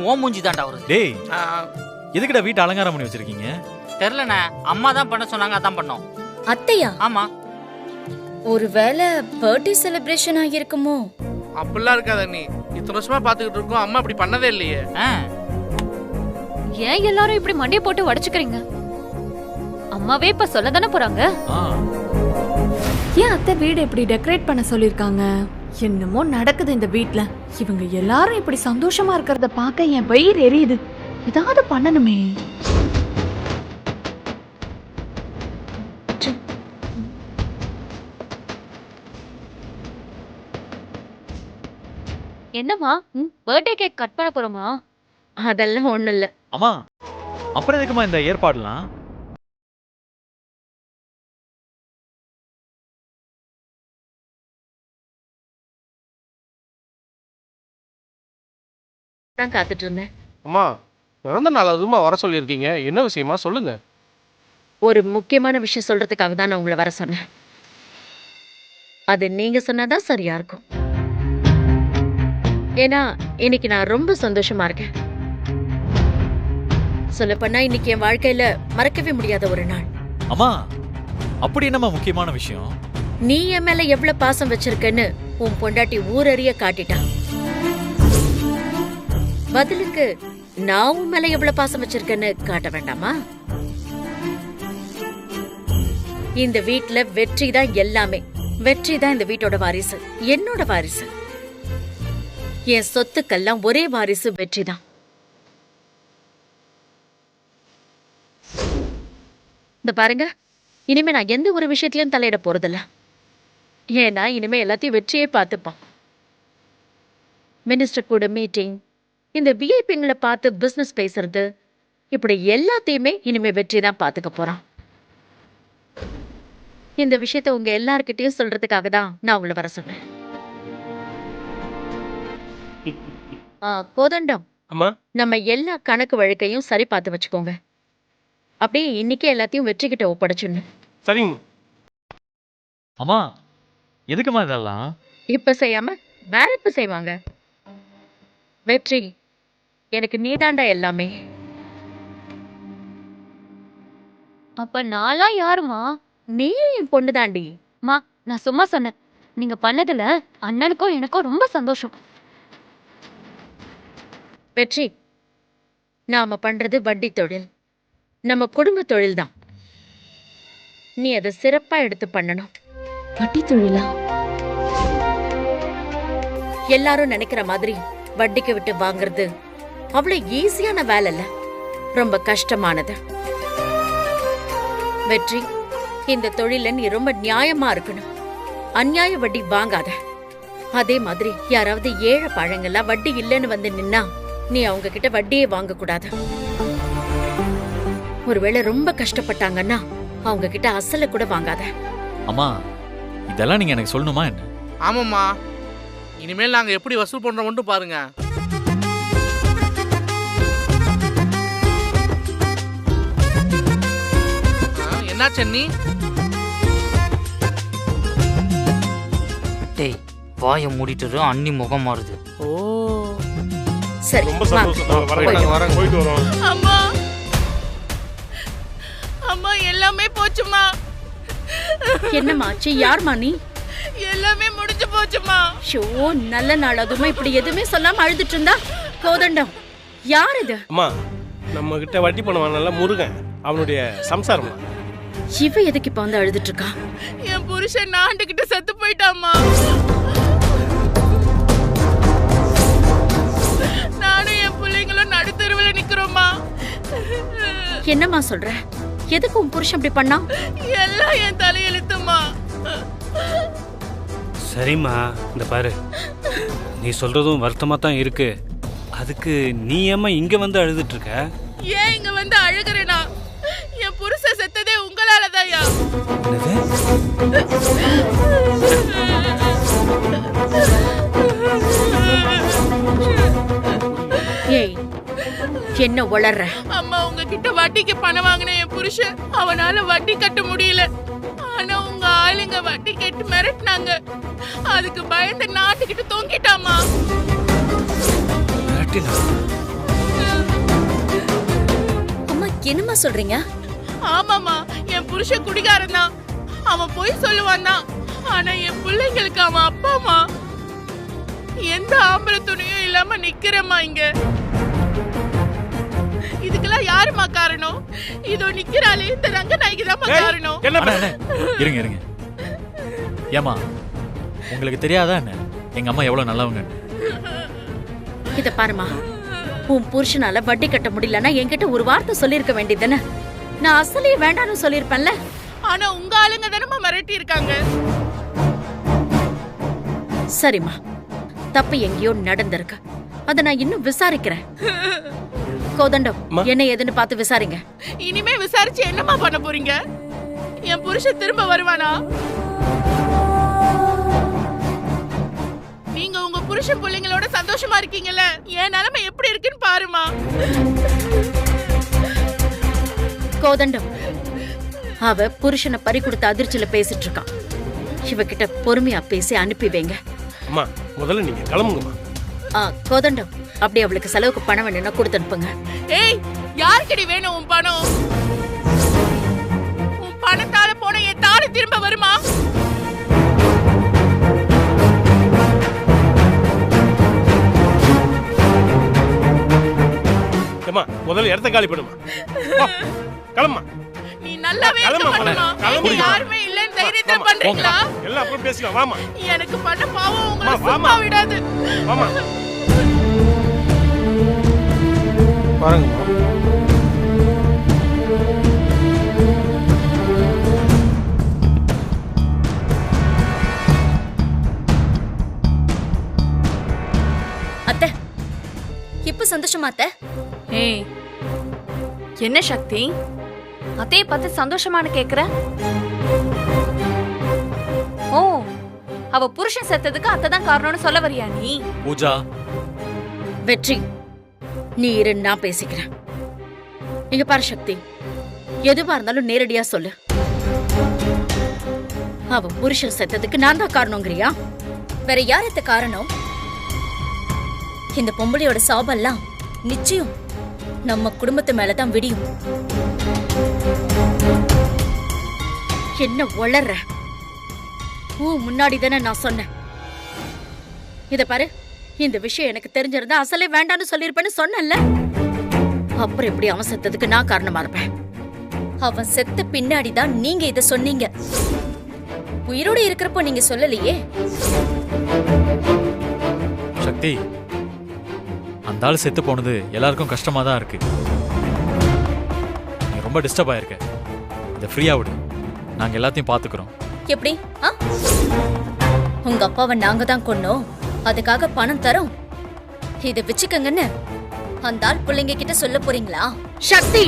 ஓ மூஞ்சி தான்டா வருது. டேய் எதுக்குடா வீட்டை அலங்காரம் பண்ணி வச்சிருக்கீங்க? தெரியலண்ணே, அம்மா தான் பண்ண சொன்னாங்க, அதான் பண்ணோம். அத்தையா? ஆமா. ஒருவேளை பர்த்டே செலிப்ரேஷன் ஆகிருக்குமோ? அப்படிலாம் இருக்காத நீ. இத்தனை வருஷமா பாத்துக்கிட்டு இருக்கோம், அம்மா அப்படி பண்ணதே இல்லையே. ஏன் எல்லாரும் இப்படி மண்டைய போட்டு உடைச்சுக்கிறீங்க? அம்மாவே இப்ப சொல்ல தானே போறாங்க. ஏன் அத்தை வீடு இப்படி டெக்கரேட் பண்ண சொல்லிருக்காங்க? என்னமோ நடக்குது இந்த வீட்ல. இவங்க எல்லாரும் இப்படி சந்தோஷமா இருக்கிறத பார்க்க என் வயிறு எரியுது. ஏதாவது பண்ணணுமே. என்னம்மா பர்த்டே கேக் கட் பண்ண போறோமா? அதெல்லாம் ஒண்ணும் இல்ல. அம்மா அப்புறம் எதுக்குமா இந்த ஏற்பாடுலாம்? நான் காத்துட்டு இருந்தேன். அம்மா பிறந்த நாள் அதுமா வர சொல்லியிருக்கீங்க, என்ன விஷயமா சொல்லுங்க. ஒரு முக்கியமான விஷயம் சொல்றதுக்காக தான் நான் உங்களை வர சொன்னேன். அது நீங்க சொன்னாதான் சரியா இருக்கும். ஏன்னா இன்னைக்கு நான் ரொம்ப சந்தோஷமா இருக்கேன். சொல்லப்போனா இன்னைக்கு என் வாழ்க்கையில மறக்கவே முடியாத ஒரு நாள். அம்மா அப்படி என்னம்மா முக்கியமான விஷயம்? நீ என் மேல எவ்வளவு பாசம் வச்சிருக்கன்னு உன் பொண்டாட்டி ஊரறிய காட்டிட்டான். பதிலுக்கு நான் உன் மேல எவ்வளவு பாசம் வச்சிருக்கேன்னு காட்ட வேண்டாமா? இந்த வீட்ல வெற்றி தான் எல்லாமே. வெற்றி தான் இந்த வீட்டோட வாரிசு, என்னோட வாரிசு. என் சொத்துக்கெல்லாம் ஒரே வாரிசு வெற்றி தான். இந்த பாருங்க, இனிமே நான் எந்த ஒரு விஷயத்திலயும் தலையிட போறதில்ல. ஏன்னா இனிமே எல்லாத்தையும் வெற்றியே பார்த்துப்பான். மினிஸ்டர் கூட மீட்டிங், இந்த விஐபிங்களை பார்த்து பிசினஸ் பேசுறது, இப்படி எல்லாத்தையுமே இனிமே வெற்றி தான் பார்த்துக்க போறான். இந்த விஷயத்த உங்க எல்லார்கிட்டயும் சொல்றதுக்காக தான் நான் உங்களை வர சொன்னேன். கோதண்டம், அம்மா நம்ம எல்லா கணக்கு வழக்கையும் சரி பார்த்து வச்சுக்கோங்க. அப்படியே இன்னைக்கே எல்லாத்தையும் வெற்றிக்கிட்ட ஒப்படைச்சுன்னு. சரிங்க. அம்மா எதுக்குமா இதெல்லாம்? இப்ப செய்யாம வேற எப்ப செய்வாங்க? வெற்றி, எனக்கு நீதாண்டா எல்லாமே. அப்ப நாளா யாருமா? நீ என் பொண்ணு தாண்டி. மா, நான் சும்மா சொன்னேன். நீங்க பண்ணதுல அண்ணனுக்கும் எனக்கும் ரொம்ப சந்தோஷம். வெற்றி, நாம பண்றது வட்டி தொழில், நம்ம குடும்ப தொழில் தான். நீ அதை சிறப்பா எடுத்து பண்ணணும். வட்டி தொழிலா? எல்லாரும் நினைக்கிற மாதிரி வட்டிக்கு விட்டு வாங்குறது அவ்வளவு ஈஸியான வேலை இல்ல, ரொம்ப கஷ்டமானது. வெற்றி, இந்த தொழில நீ ரொம்ப நியாயமா இருக்கணும். அநியாய வட்டி வாங்காத. அதே மாதிரி யாராவது ஏழை பழங்களா வட்டி இல்லைன்னு வந்து நின்னா நீ அவங்க கிட்ட வட்டியே வாங்க கூடாது. ஒருவேளை ரொம்ப கஷ்டப்பட்டாங்கன்னா அவங்க கிட்ட அசல கூட வாங்காத. அம்மா இதெல்லாம் நீங்க எனக்கு சொல்லணுமா என்ன? ஆமாம்மா, இனிமேல் நாங்க எப்படி வசூல் பண்றோம் மட்டும் பாருங்க. என்ன சென்னி? டேய் வாயை மூடிட்டு அண்ணி முகம் மாறுது. ஓ சரி, ரொம்ப சந்தோஷம். போயிட்டு வரோம். அம்மா அம்மா எல்லாமே போச்சுமா. என்னமாச்சு? யார்மா நீ? எல்லாமே முடிஞ்சு போச்சுமா. ஷோ, நல்ல நாள் அதுமா இப்படி எதுவுமே சொல்லாம அழுதுட்டு இருந்தா. கோதண்டம், யார் இது? அம்மா, நம்ம கிட்ட வட்டி பண்ணுவான்ல முருகன், அவனுடைய சம்சாரமா. இவ எதுக்கு இப்ப வந்து அழுதுட்டு இருக்கா? என் புருஷன் நாண்டுகிட்ட செத்து போயிட்டாமா. நானும் என் பிள்ளைங்களும் நடுத்தருவுல நிக்கிறோமா. என்னம்மா சொல்ற? எதுக்கு உன் புருஷன் இப்படி பண்ணா? எல்லாம் என் தலையெழுத்துமா. சரிம்மா, இந்த பாரு, நீ சொல்றதும் வருத்தமா தான் இருக்கு. அதுக்கு நீ ஏம்மா இங்க வந்து அழுதுட்டு இருக்க? ஏன் இங்க வந்து அழுகிறேனா? என் புருஷன் செத்ததே உங்களாலதாயா. ஏய், என்ன உளற? அம்மா, உங்ககிட்ட வட்டிக்கு பணம் வாங்கின என் புருஷன் அவனால வட்டி கட்ட முடியல. ஆனா உங்க ஆளுங்க வட்டி கேட்டு மிரட்டினாங்க. அதுக்கு பயந்து நாட்டுக்கிட்டு தொங்கிட்டாமா. என்னம்மா சொல்றீங்க? ஆமாமா, என் புருஷன் குடிகாரன் தான். அவன் போய் சொல்லுவான் தான். ஆனா என் பிள்ளைங்களுக்கு அவன் அப்பாமா. எந்த ஆம்பளை துணையும் இல்லாம நிக்கிறேம்மா இங்க. இதுக்கெல்லாம் யாருமா காரணம்? இதோ நிக்கிறாளே இந்த ரங்கநாயகி தான் காரணம். அண்ணா, இருங்க இருங்க. ஏமா உங்களுக்கு தெரியாதா என்ன எங்க அம்மா எவ்வளவு நல்லவங்க? இத பாருமா, உன் புருஷனால வட்டி கட்ட முடியலன்னா என்கிட்ட ஒரு வார்த்தை சொல்லிருக்க வேண்டியதுதானே? நான் அசலே வேண்டாம்னு சொல்லிருப்பேன்ல. ஆனா உங்க ஆளுங்க தானே மிரட்டி இருக்காங்க. சரிம்மா, தப்பு எங்கேயோ நடந்திருக்கு. அத நான் இன்னும் விசாரிக்கிறேன். கோதண்டம், என்ன ஏதுன்னு பார்த்து விசாரிங்க. இனிமே விசாரிச்சு என்னமா பண்ண போறீங்க? என் புருஷன் திரும்ப வருவானா? நீங்க உங்க புருஷன் பிள்ளைங்களோட சந்தோஷமா இருக்கீங்கல்ல, என் நிலைமை எப்படி இருக்குன்னு பாருமா. கோதண்டம், அவ புருஷனை பறி கொடுத்த அதிர்ச்சியில பேசிட்டு இருக்கான். இவகிட்ட பொறுமையா பேசி அனுப்பி வைங்க. அம்மா, முதல்ல நீங்க கிளம்புங்கம்மா. கோதண்டம், அப்படி அவளுக்கு செலவுக்கு பணம் வேணும்னா கொடுத்து அனுப்புங்க. ஏய், யாருக்கடி வேணும் உன் பணம்? உன் பணத்தால போன என் தாலி திரும்ப வருமா? அம்மா, முதல்ல இடத்த காலி பண்ணுமா. கிளம்புமா. நீ நல்லாவே இருக்க மாட்டமா? நீ யாருமே இல்லன்னு தைரியத்துல பண்றீங்களா? எல்லாம் அப்புறம் பேசிக்கலாம். வாமா. எனக்கு பண்ண பாவம் உங்களை சும்மா விடாது. வாமா. பாருங்கம்மா. அத்தை, இப்ப சந்தோஷமா அத்தை? ஏய், என்ன சக்தி அத்தைய பார்த்து சந்தோஷமானு கேக்குற? ஓ, அவ புருஷன் செத்ததுக்கு அத்தை தான் காரணம்னு சொல்ல வரியா நீ? பூஜா, வெற்றி, நீ இரு, நான் பேசிக்கிறேன். இங்க பாரு சக்தி, எதுவா இருந்தாலும் நேரடியா சொல்லு. அவ புருஷன் செத்ததுக்கு நான் தான் காரணங்கிறியா? வேற யாருக்கு காரணம்? இந்த பொம்பளையோட சாபெல்லாம் நிச்சயம் நம்ம குடும்பத்து மேலதான் விடியும். என்ன வளர்ற? முன்னாடி தானே நான் சொன்னேன். இத பாரு, இந்த விஷயம் எனக்கு தெரிஞ்சிருந்தா அசலே வேண்டான்னு சொல்லிருப்பேன்னு சொன்னேன்ல. அப்புறம் எப்படி அவன் செத்ததுக்கு நான் காரணமா இருப்பேன்? அவன் செத்த பின்னாடிதான் நீங்க இத சொன்னீங்க. உயிரோட இருக்கிறப்போ நீங்க சொல்லலையே. சக்தி, அந்த ஆள் செத்து போனது எல்லாருக்கும் கஷ்டமா தான் இருக்கு. நீ ரொம்ப டிஸ்டர்ப் ஆயிருக்க. இதை ஃப்ரீயா விடு, நாங்க எல்லாத்தையும் பாத்துக்கிறோம். எப்படி? உங்க அப்பாவை நாங்க தான் கொன்னோம், அதுக்காக பணம் தரோம், இத வச்சுக்கங்கன்னு அந்த ஆள் பிள்ளைங்க கிட்ட சொல்ல போறீங்களா? சக்தி,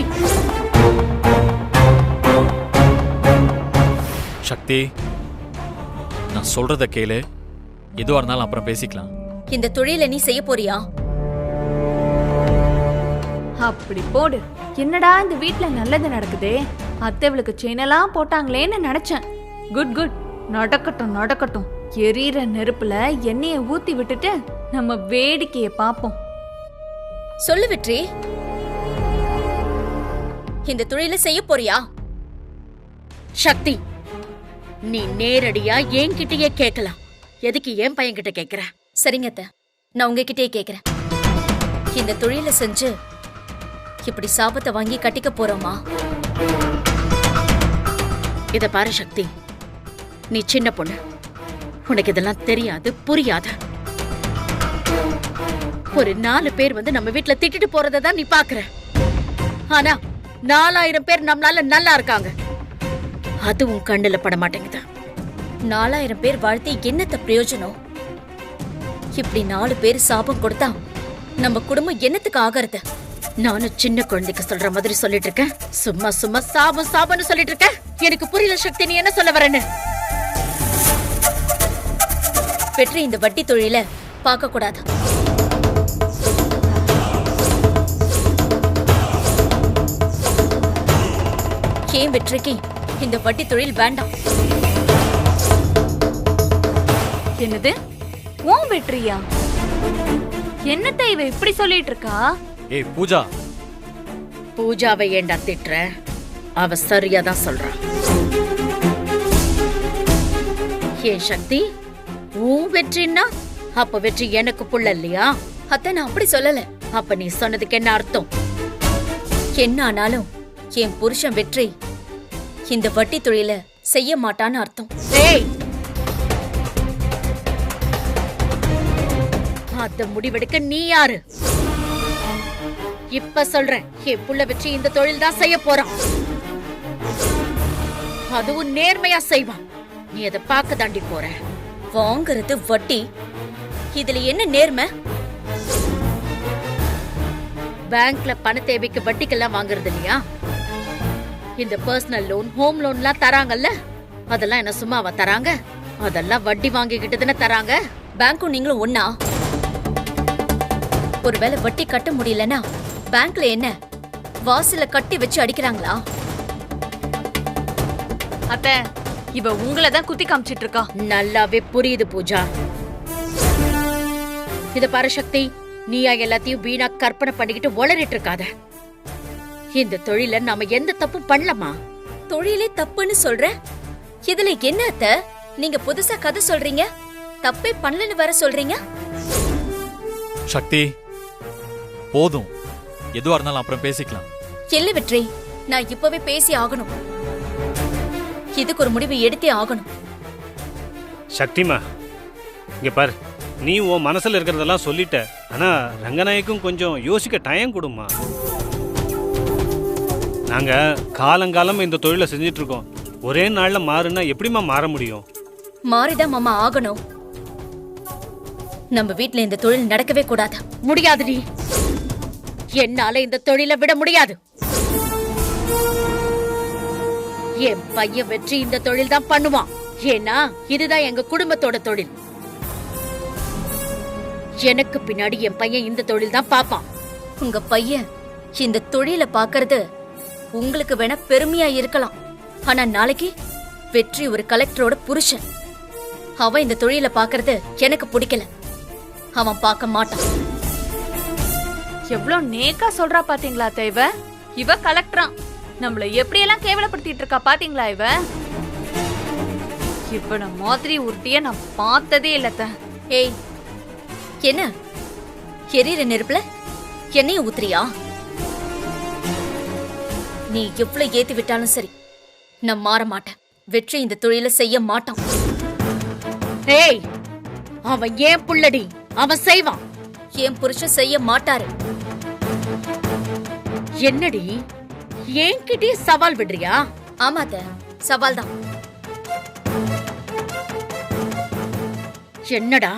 சக்தி, நான் சொல்றத கேளு. எதுவா இருந்தாலும் அப்புறம் பேசிக்கலாம். இந்த தொழிலை நீ செய்ய போறியா? அப்படி போடு. என்னடா இந்த வீட்ல நல்லது நடக்குதே, அத்தைவளுக்கு செயினெல்லாம் போட்டாங்களேன்னு நினைச்சேன். குட் குட், நடக்கட்டும் நடக்கட்டும். எரியிற நெருப்புல எண்ணெய ஊத்தி விட்டுட்டு நம்ம வேடிக்கைய பாப்போம். சொல்லு வெற்றி, இந்த தொழிலை செய்ய போறியா? சக்தி, நீ நேரடியா என்கிட்டயே கேட்கலாம். எதுக்கு என் பையன் கிட்ட கேக்குற? சரிங்க அத்தை, நான் உங்ககிட்டயே கேக்குறேன். இந்த தொழிலை செஞ்சு இப்படி சாபத்தை வாங்கி கட்டிக்க போறோமா? இத பாரு சக்தி, நீ சின்ன பொண்ணு, உனக்கு இதெல்லாம் தெரியாது, புரியாது. ஒரு 4 பேர் வந்து நம்ம வீட்டுல திட்டிட்டு போறதான் நீ பாக்குற. ஆனா 4000 பேர் நம்மளால நல்லா இருக்காங்க, அது உன் கண்ணுல பட மாட்டேங்குது. 4000 பேர் வாழ்த்தி என்னத்த பிரயோஜனம்? இப்படி 4 பேர் சாபம் கொடுத்தா நம்ம குடும்பம் என்னத்துக்கு ஆகிறது? நானும் சின்ன குழந்தைக்கு சொல்ற மாதிரி சொல்லிட்டு இருக்கேன். சும்மா சும்மா சாபம் சாபம்னு சொல்லிட்டு இருக்க. எனக்கு புரியல சக்தி, நீ என்ன சொல்ல வரேன்னு. வெற்றி, இந்த வட்டி தொழில பார்க்க கூடாது. ஏன் வெற்றிக்கு இந்த வட்டி தொழில் வேண்டாம்? என்னது உன் வெற்றியா? என்னத்த இவ இப்படி சொல்லிட்டு இருக்கா? ஏய் பூஜா, பூஜாவை ஏண்டா திட்டுற? அவ சரியா தான் சொல்றா. ஏன் சக்தி, உன் வெற்றின்னா அப்ப வெற்றி எனக்கு புள்ள இல்லையா? அத்தை, நான் அப்படி சொல்லல. அப்ப நீ சொன்னதுக்கு என்ன அர்த்தம்? என்ன ஆனாலும் என் புருஷன் வெற்றி இந்த வட்டி தொழில செய்ய மாட்டான்னு அர்த்தம். ஏய், அத முடிவெடுக்க நீ யாரு? இப்ப சொல்றேன், என் புள்ள வெற்றி இந்த தொழில் தான் செய்ய போறான். அதுவும் நேர்மையா செய்வான். நீ அதை பார்க்க தாண்டி போற. வாங்குறது வட்டி, இதுல என்ன நேர்மை? பேங்க்ல பண தேவைக்கு வட்டிக்கெல்லாம் வாங்குறது இல்லையா? இந்த பர்சனல் லோன், ஹோம் லோன்லாம் தராங்கல்ல, அதெல்லாம் என்ன சும்மாவா தராங்க? அதெல்லாம் வட்டி வாங்கிக்கிட்டு தானே தராங்க. பேங்க்கும் நீங்களும் ஒண்ணா? ஒருவேளை வட்டி கட்ட முடியலன்னா பேங்க்ல என்ன வாசல்ல கட்டி வச்சு அடிக்கிறாங்களா? அத்தை, இவ உங்களை தான் குத்தி காமிச்சிட்டு இருக்கா. நல்லாவே புரியுது பூஜா. இத பாரு சக்தி, நீயா எல்லாத்தையும் வீணா கற்பனை பண்ணிக்கிட்டு உளறிட்டு இருக்காத. இந்த தொழில நாம எந்த தப்பும் பண்ணலமா. தொழிலே தப்புன்னு சொல்ற? இதுல என்ன அத்தை, நீங்க புதுசா கதை சொல்றீங்க? தப்பே பண்ணலன்னு வர சொல்றீங்க? சக்தி, போதும். எதுவா இருந்தாலும் அப்புறம் பேசிக்கலாம். இல்ல வெற்றி, நான் இப்பவே பேசி ஆகணும். இதுக்கு ஒரு முடிவு எடுத்தே ஆகணும். சக்திமா, இங்க பாரு, நீ உன் மனசுல இருக்கிறதெல்லாம் சொல்லிட்ட. ஆனா ரங்கநாயக்கும் கொஞ்சம் யோசிக்க டைம் கொடுமா. நாங்க காலங்காலம் இந்த தொழிலை செஞ்சிட்டு இருக்கோம். ஒரே நாள்ல மாறுனா எப்படிமா மாற முடியும்? மாறிதான் மாமா ஆகணும். நம்ம வீட்ல இந்த தொழில் நடக்கவே கூடாது. முடியாதுடி, என்னால இந்த தொழிலை விட முடியாது. என் பையன் வெற்றி இந்த தொழில் தான் பண்ணுவான். ஏன்னா இதுதான் எங்க குடும்பத்தோட தொழில். எனக்கு பின்னாடி என் பையன் இந்த தொழில் தான் பாப்பான். உங்க பையன் இந்த தொழிலை பாக்குறது உங்களுக்கு வேணா பெருமையா இருக்கலாம். ஆனா நாளைக்கு வெற்றி ஒரு கலெக்டரோட புருஷன். அவன் இந்த தொழிலை பாக்குறது எனக்கு பிடிக்கல. அவன் பார்க்க மாட்டான். எவ்வளவு நேக்கா சொல்றா பாத்தீங்களா அத்தை? இவ கலெக்டரா நம்மள எப்படியெல்லாம் கேவலப்படுத்திட்டு இருக்கா பாத்தீங்களா? இவன மாதிரி உருட்டிய நான் பார்த்ததே இல்லத்த. ஏய், என்ன எரியிற நெருப்புல எண்ணெய ஊத்துறியா? நீ எவ்வளவு ஏத்தி விட்டாலும் சரி, நான் மாற மாட்டேன். வெற்றி இந்த தொழிலை செய்ய மாட்டான். ஏய், அவன் ஏன் புள்ளடி, அவன் செய்வான். என் புருஷன் செய்ய மாட்டாரு. என்னடி, என்கிட்டயே சவால் விடுறியா? ஆமாத்த, சவால் தான். என்னடா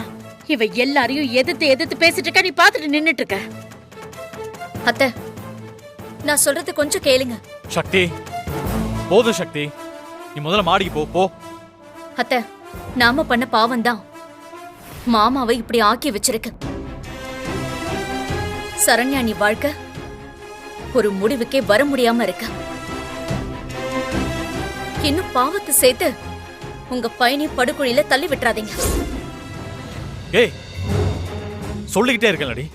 இவ எல்லாரையும் எதிர்த்து எதிர்த்து பேசிட்டு இருக்க, நீ பாத்துட்டு நின்னுட்டு இருக்க. அத்தை, நான் சொல்றது கொஞ்சம் கேளுங்க. சக்தி, போதும் சக்தி. நீ முதல்ல மாடிக்கு போ. போ அத்தை, நாம பண்ண பாவம் தான் மாமாவை இப்படி ஆக்கி வச்சிருக்கு. சரண்யா, நீ வாழ்க்கை ஒரு முடிவுக்கே வர முடியாம இருக்க. இன்னும் பாவத்தை சேர்த்து உங்க பையனை படுகுழியில தள்ளி விட்டுறாதீங்க. ஏய், சொல்லிக்கிட்டே இருக்கலடி.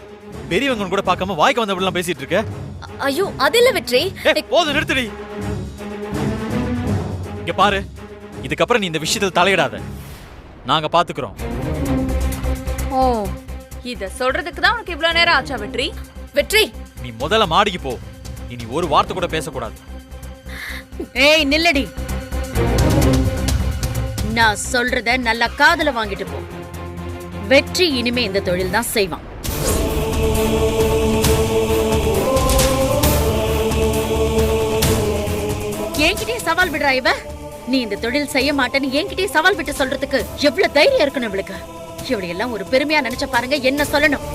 பெரியவங்க கூட பார்க்காம வாய்க்கு வந்தபடிலாம் பேசிட்டு இருக்க. ஐயோ, அது இல்ல வெற்றி. போதும், நிறுத்துடி. இங்க பாரு, இதுக்கப்புறம் நீ இந்த விஷயத்துல தலையிடாத. நாங்க பாத்துக்கிறோம். ஓ, இத சொல்றதுக்கு தான் உனக்கு இவ்வளவு நேரம் ஆச்சா வெற்றி? வெற்றி, நீ முதல்ல மாடிக்கு போ. இனி ஒரு வார்த்தை கூட பேசக்கூடாது. ஏய் நில்லடி, நான் சொல்றத நல்லா காதுல வாங்கிட்டு போ. வெற்றி இனிமே இந்த தொழில் தான் செய்வான். என்கிட்டயே சவால் விடுறா இவ. நீ இந்த தொழில் செய்ய மாட்டேன்னு என்கிட்டயே சவால் விட்டு சொல்றதுக்கு எவ்வளவு தைரியம் இருக்கணும் இவளுக்கு. இவளை எல்லாம் ஒரு பெருமையா நினைச்ச பாருங்க, என்ன சொல்லணும்.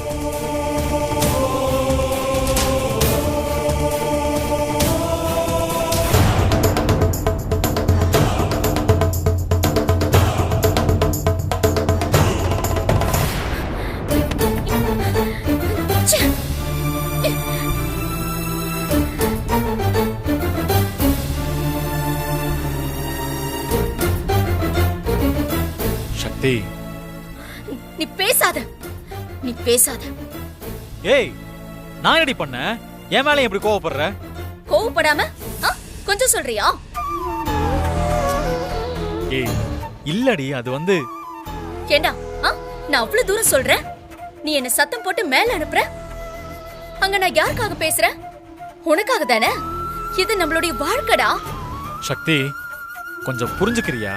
சக்தி, நீ பேசாத, நீ பேசாத. ஏய், நான் என்னடி பண்ண? என் மேல எப்படி கோவப்படுற? கோவப்படாம கொஞ்சம் சொல்றியா? ஏய் இல்லடி, அது வந்து ஏண்டா நான் அவ்வளவு தூரம் சொல்றேன், நீ என்ன சத்தம் போட்டு மேல அனுப்புற. அங்க நான் யாருக்காக பேசுறேன்? உனக்காக தானே. இது நம்மளுடைய வாழ்க்கடா. சக்தி கொஞ்சம் புரிஞ்சுக்கிறியா?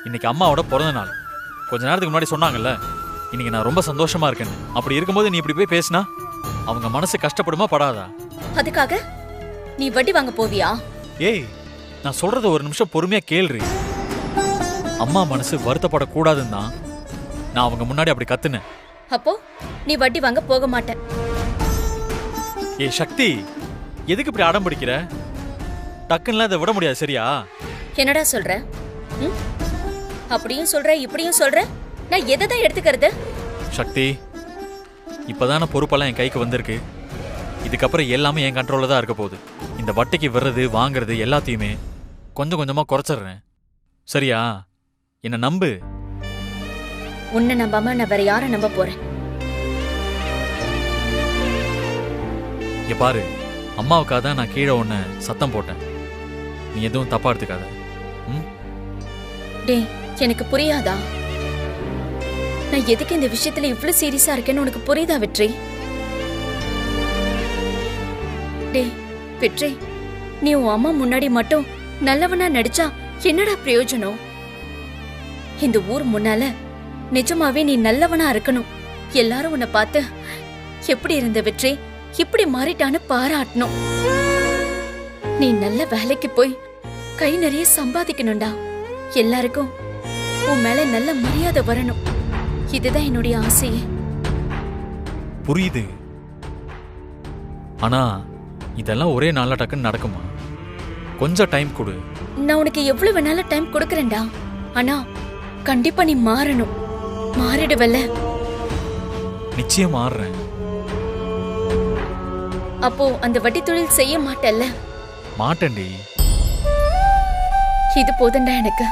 இன்னைக்கு அம்மாவோட பிறந்த நாள். கொஞ்ச நேரத்துக்கு முன்னாடி சொன்னாங்கல்ல, இன்னைக்கு நான் ரொம்ப சந்தோஷமா இருக்கேன். அப்படி இருக்கும்போது நீ இப்படி போய் பேசினா அவங்க மனசு கஷ்டப்படுமா படாதா? அதுக்காக நீ வட்டி வாங்க போவியா? ஏய் நான் சொல்றத ஒரு நிமிஷம் பொறுமையா கேள்றி. அம்மா மனசு வருத்தப்படக்கூடாதுன்னு தான் நான் அவங்க முன்னாடி அப்படி கத்துனேன். அப்போ நீ வட்டி வாங்க போக மாட்ட. ஏய் சக்தி, எதுக்கு இப்படி அடம் பிடிக்கிற? டக்குன்னு இதை விட முடியாது சரியா? என்னடா சொல்ற? அப்படியும் சொல்ற இப்படியும் சொல்ற, நான் எதை தான் எடுத்துக்கிறது? சக்தி, இப்பதான பொறுப்பெல்லாம் என் கைக்கு வந்திருக்கு. இதுக்கப்புறம் எல்லாமே என் கண்ட்ரோல்ல தான் இருக்க போகுது. இந்த வட்டிக்கு வர்றது வாங்குறது எல்லாத்தையுமே கொஞ்சம் கொஞ்சமா குறைச்சிடுறேன் சரியா? என்ன நம்பு. உன்னை நம்பாம நான் வேற யாரை நம்ப போறேன்? இங்க பாரு, அம்மாவுக்காக தான் நான் கீழே ஒன்னு சத்தம் போட்டேன். நீ எதுவும் தப்பா எடுத்துக்காத. டேய் எனக்கு புரியாதா? நான் எதுக்கு இந்த விஷயத்துல இவ்வளவு சீரியஸா இருக்கேன்னு உனக்கு புரியுதா வெற்றி? டேய் வெற்றி, நீ உன் அம்மா முன்னாடி மட்டும் நல்லவனா நடிச்சா என்னடா பிரயோஜனம்? இந்த ஊர் முன்னால நிஜமாவே நீ நல்லவனா இருக்கணும். எல்லாரும் உன்னை பார்த்து எப்படி இருந்த வெற்றி, இப்படி மாறிட்டான்னு பாராட்டணும். நீ நல்ல வேலைக்கு போய் கை நிறைய சம்பாதிக்கணும்டா. எல்லாருக்கும் உன் மேல நல்ல மரியாதை வரணும். இதுதான் என்னுடைய ஆசையே. புரியுது. ஆனா இதெல்லாம் ஒரே நாள்ல டக்குன்னு நடக்குமா? கொஞ்சம் டைம் கொடு. நான் உனக்கு எவ்வளவு வேணாலும் டைம் கொடுக்கறேன்டா. ஆனா கண்டிப்பா நீ மாறணும். மாறிடுவல்ல? நிச்சயம் மாறுறேன். அப்போ அந்த வட்டி தொழில் செய்ய மாட்டல்ல? மாட்டேன்டி. இது போதும்டா எனக்கு.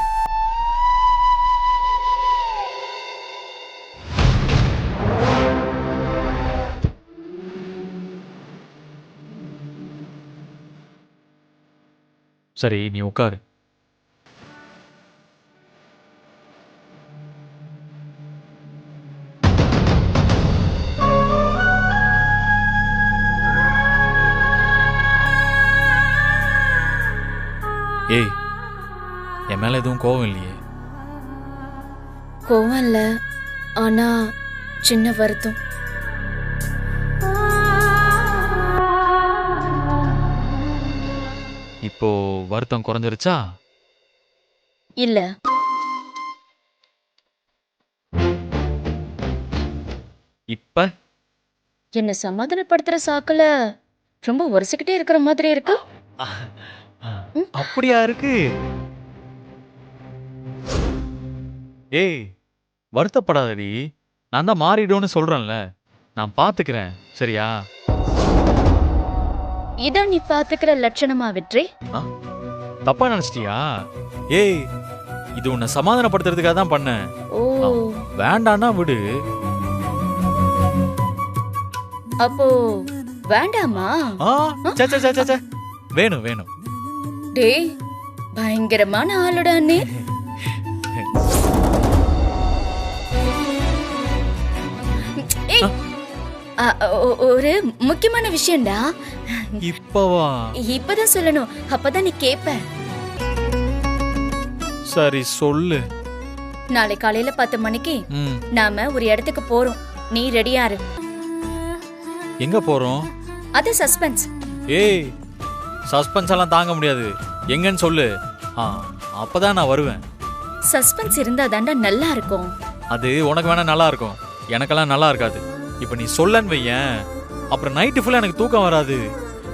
சரி நீ உட்காரு. ஏய், என் மேல எதுவும் கோவம் இல்லையே? கோவம் இல்ல, ஆனா சின்ன வருத்தம். இப்போ வருத்தம் குறைஞ்சிருச்சா? இல்ல. இப்ப என்ன சமாதானப்படுத்துற சாக்குல ரொம்ப உரசிக்கிட்டே இருக்கிற மாதிரி இருக்கு. அப்படியா இருக்கு? ஏய் வருத்தப்படாதடி, நான் தான் மாறிடும்னு சொல்றேன்ல. நான் பாத்துக்கிறேன் சரியா? இதான் நீ பாத்துக்கிற லட்சணமா வெற்றி? தப்பா நினைச்சிட்டியா? ஏய் இது உன்னை சமாதானப்படுத்துறதுக்காக தான் பண்ணேன். ஓ வேண்டான்னா விடு. அப்போ வேண்டாமா? வேணும் வேணும். டேய் பயங்கரமான ஆளுடா நீ. ஒரு முக்கியமான விஷயம்டா. இப்பவா? இப்பதான் சொல்லணும், அப்பதான் நீ கேப்ப. சரி சொல்லு. நாளை காலையில 10 மணிக்கு நாம ஒரு இடத்துக்கு போறோம். நீ ரெடியா இரு. எங்க போறோம்? அது சஸ்பென்ஸ். ஏய் சஸ்பென்ஸ் எல்லாம் தாங்க முடியாது. எங்கன்னு சொல்லு, அப்பதான் நான் வருவேன். சஸ்பென்ஸ் இருந்தா தாண்டா நல்லா இருக்கும். அது உனக்கு வேணா நல்லா இருக்கும், எனக்கெல்லாம் நல்லா இருக்காது. இப்ப நீ சொல்லன்னு வையேன், அப்புறம் நைட்டு ஃபுல்லா எனக்கு தூக்கம் வராது.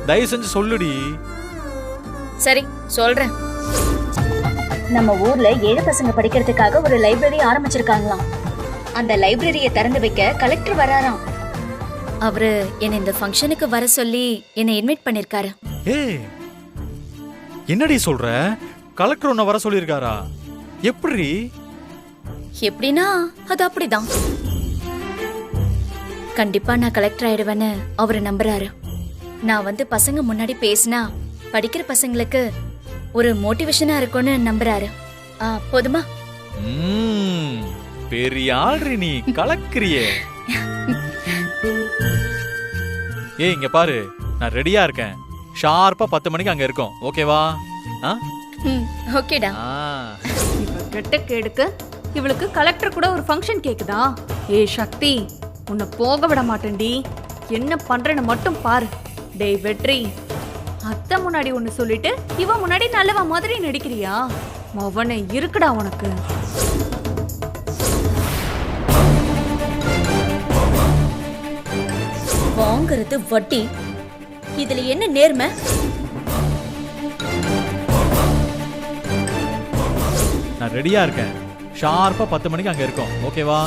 தயவு செஞ்சு சொல்லுடி. சரி சொல்றேன். நம்ம ஊர்ல 7 பசங்க படிக்கிறதுக்காக ஒரு லைப்ரரி ஆரம்பிச்சிருக்காங்களாம். அந்த லைப்ரரியை திறந்து வைக்க கலெக்டர் வராராம். அவரு என்ன இந்த ஃபங்க்ஷனுக்கு வர சொல்லி என்னை இன்வைட் பண்ணிருக்காரு. ஏய் என்னடி சொல்ற? கலெக்டர் உன்னை வர சொல்லிருக்காரா? எப்படி? எப்படின்னா அது அப்படிதான். கண்டிப்பா நான் கலெக்டர் ஆயிடுவேன்னு அவரு நம்புறாரு. நான் வந்து பசங்க முன்னாடி பேசினா படிக்கிற பசங்களுக்கு ஒரு மோட்டிவேஷனா இருக்கும்னு நம்புறாரு. போதுமா? பெரிய ஆள்றி நீ, கலக்குறியே. ஏய் இங்க பாரு, நான் ரெடியா இருக்கேன். ஷார்ப்பா 10 மணிக்கு அங்க இருக்கோம். ஓகேவா? ஓகேடா. இவ கெட்ட கேடுக்கு இவளுக்கு கலெக்டர் கூட ஒரு ஃபங்க்ஷன் கேக்குதா? சக்தி, உன்னை போக விட மாட்டேன்டி. என்ன பண்றேன்னு மட்டும் பாரு. டேய் வெற்றி, அத்தை முன்னாடி ஒன்னு சொல்லிட்டு இவ முன்னாடி நல்லவ மாதிரி நடிக்கிறியா? மவனே இருக்குடா உனக்கு. வாங்குறது வட்டி, இதுல என்ன நேர்மை? நான் ரெடியா இருக்கேன். ஷார்ப்பா 10 மணிக்கு அங்க இருக்கோம். ஓகேவா?